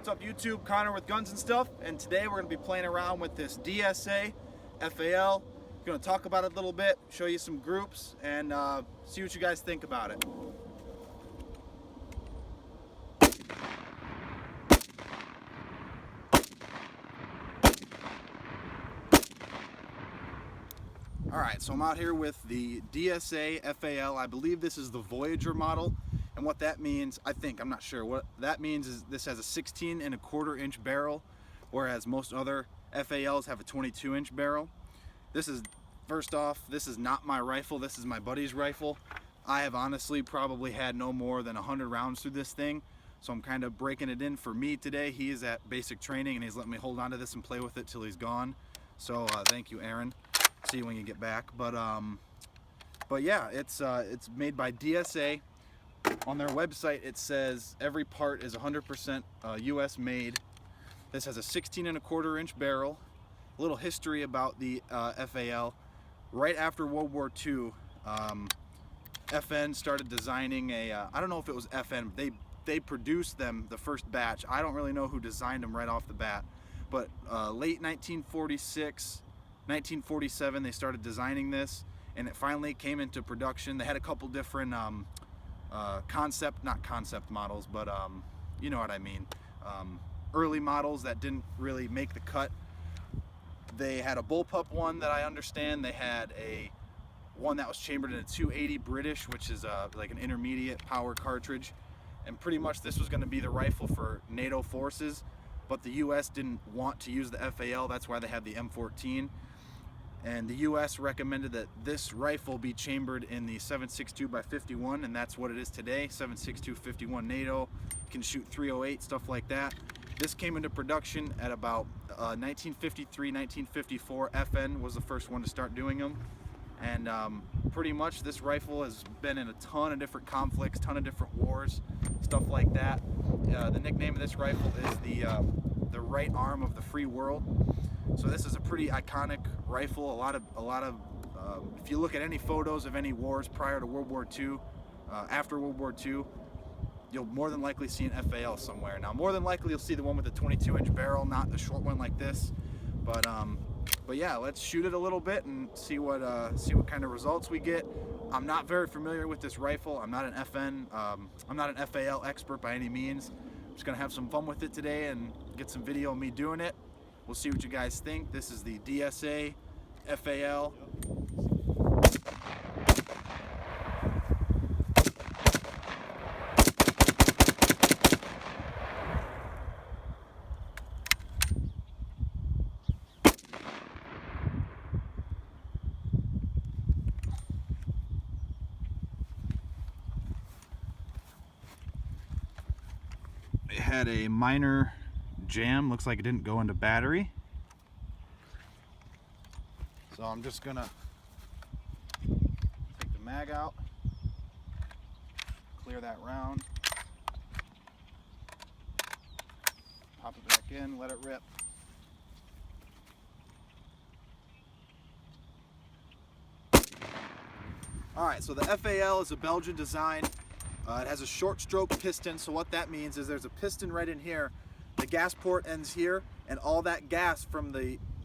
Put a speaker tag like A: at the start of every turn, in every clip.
A: up YouTube? Connor with Guns and Stuff, and today we're going to be playing around with this DSA FAL. We're going to talk about it a little bit, show you some groups, and see what you guys think about it. Alright, so I'm out here with the DSA FAL. I believe this is the Voyager model, and what that means, I'm not sure. What that means is this has a 16.25 inch barrel, whereas most other FALs have a 22-inch barrel. First off, this is not my rifle, this is my buddy's rifle. I have honestly probably had no more than 100 rounds through this thing, so I'm kind of breaking it in for me today. He is at basic training and he's letting me hold on to this and play with it till he's gone. So thank you, Aaron. See you when you get back. But yeah, it's made by DSA. On their website it says every part is 100% US made. This has a 16.25 inch barrel. A little history about the FAL. Right after World War II, FN started designing I don't know if it was FN, they produced them, the first batch. I don't really know who designed them right off the bat, but late 1946, 1947 they started designing this, and it finally came into production. They had a couple different not concept models, but you know what I mean, early models that didn't really make the cut. They had a bullpup one that I understand. They had one that was chambered in a 280 British, which is like an intermediate power cartridge, and pretty much this was going to be the rifle for NATO forces, but the US didn't want to use the FAL. That's why they had the M14. And the US recommended that this rifle be chambered in the 7.62x51, and that's what it is today. 7.62-51 NATO. You can shoot 308, stuff like that. This came into production at about 1953, 1954. FN was the first one to start doing them. And pretty much this rifle has been in a ton of different conflicts, ton of different wars, stuff like that. The nickname of this rifle is the right arm of the free world. So this is a pretty iconic rifle. A lot of if you look at any photos of any wars prior to World War II, after World War II, you'll more than likely see an FAL somewhere. Now, more than likely you'll see the one with the 22-inch barrel, not the short one like this. But yeah, let's shoot it a little bit and see what kind of results we get. I'm not very familiar with this rifle. I'm not an I'm not an FAL expert by any means. I'm just gonna have some fun with it today and get some video of me doing it. We'll see what you guys think. This is the DSA FAL. It had a minor jam, looks like it didn't go into battery. So I'm just gonna take the mag out, clear that round, pop it back in, let it rip. Alright, so the FAL is a Belgian design. It has a short stroke piston, so what that means is there's a piston right in here. The gas port ends here, and all that gas from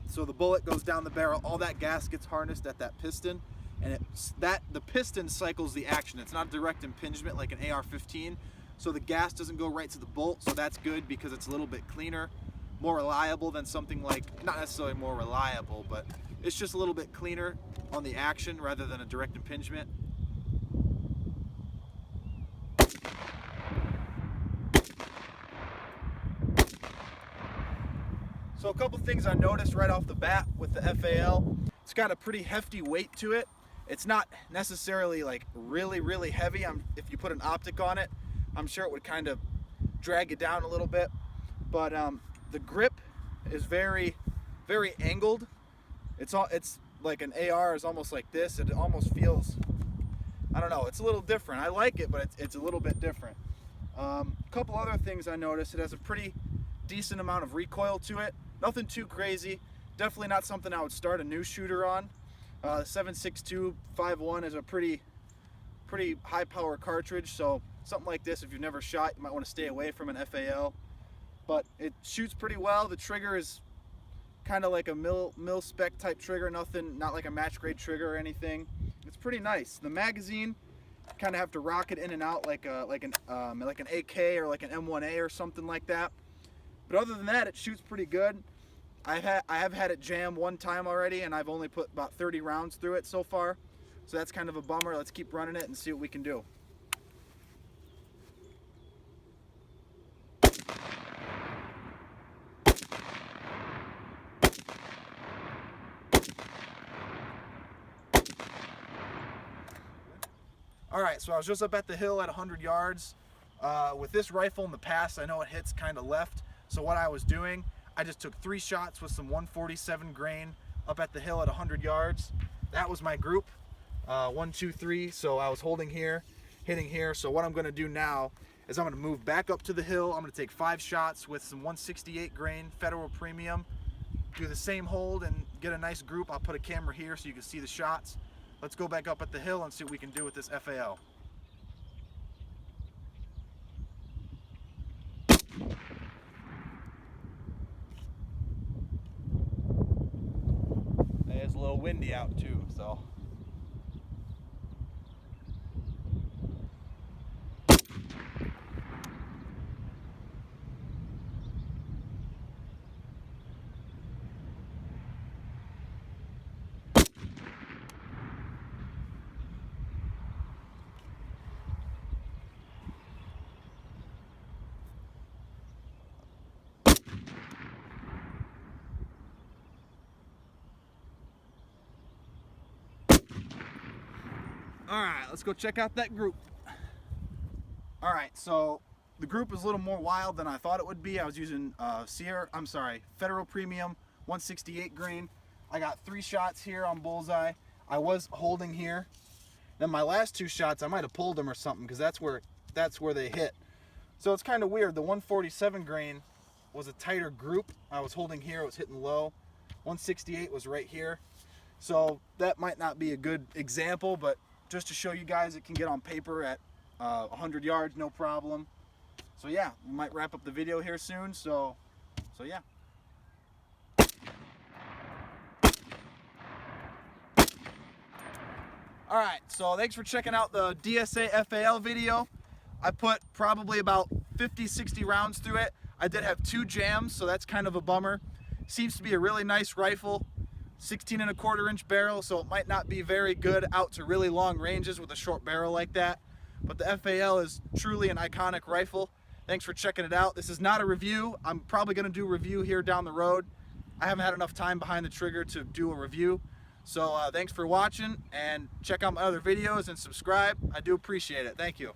A: so the bullet goes down the barrel, all that gas gets harnessed at that piston, and the piston cycles the action. It's not direct impingement like an AR-15, so the gas doesn't go right to the bolt, so that's good because it's a little bit cleaner, more reliable than something like, not necessarily more reliable, but it's just a little bit cleaner on the action rather than a direct impingement. So a couple things I noticed right off the bat with the FAL. It's got a pretty hefty weight to it. It's not necessarily like really heavy. If you put an optic on it, I'm sure it would kind of drag it down a little bit. But the grip is very angled. It's like an AR is almost like this. It almost feels, I don't know, it's a little different. I like it, but it's a little bit different. A couple other things I noticed. It has a pretty decent amount of recoil to it. Nothing too crazy. Definitely not something I would start a new shooter on. 7.62-51 is a pretty high power cartridge, so something like this, if you've never shot, you might want to stay away from an FAL. but it shoots pretty well. The trigger is kind of like a mil spec type trigger, not like a match grade trigger or anything. It's pretty nice. The magazine, kind of have to rock it in and out like an AK or like an M1A or something like that. But other than that, it shoots pretty good. I have had it jam one time already, and I've only put about 30 rounds through it so far. So that's kind of a bummer. Let's keep running it and see what we can do. Alright, so I was just up at the hill at 100 yards. With this rifle in the past, I know it hits kind of left. So what I was doing, I just took 3 shots with some 147 grain up at the hill at 100 yards. That was my group, 1, 2, 3. So I was holding here, hitting here. So what I'm going to do now is I'm going to move back up to the hill. I'm going to take 5 shots with some 168 grain Federal Premium. Do the same hold and get a nice group. I'll put a camera here so you can see the shots. Let's go back up at the hill and see what we can do with this FAL. It's a little windy out too, so. Alright, let's go check out that group. Alright, so the group is a little more wild than I thought it would be. I was using Federal Premium 168 grain. I got 3 shots here on bullseye. I was holding here. Then my last 2 shots, I might have pulled them or something because that's where they hit. So it's kind of weird. The 147 grain was a tighter group. I was holding here, it was hitting low. 168 was right here. So that might not be a good example, but just to show you guys, it can get on paper at 100 yards, no problem. So yeah, we might wrap up the video here soon. So yeah. All right, so thanks for checking out the DSA FAL video. I put probably about 50-60 rounds through it. I did have 2 jams, so that's kind of a bummer. Seems to be a really nice rifle. 16¼ inch barrel, so it might not be very good out to really long ranges with a short barrel like that. But the FAL is truly an iconic rifle. Thanks for checking it out. This is not a review. I'm probably going to do a review here down the road. I haven't had enough time behind the trigger to do a review. So thanks for watching, and check out my other videos and subscribe. I do appreciate it. Thank you.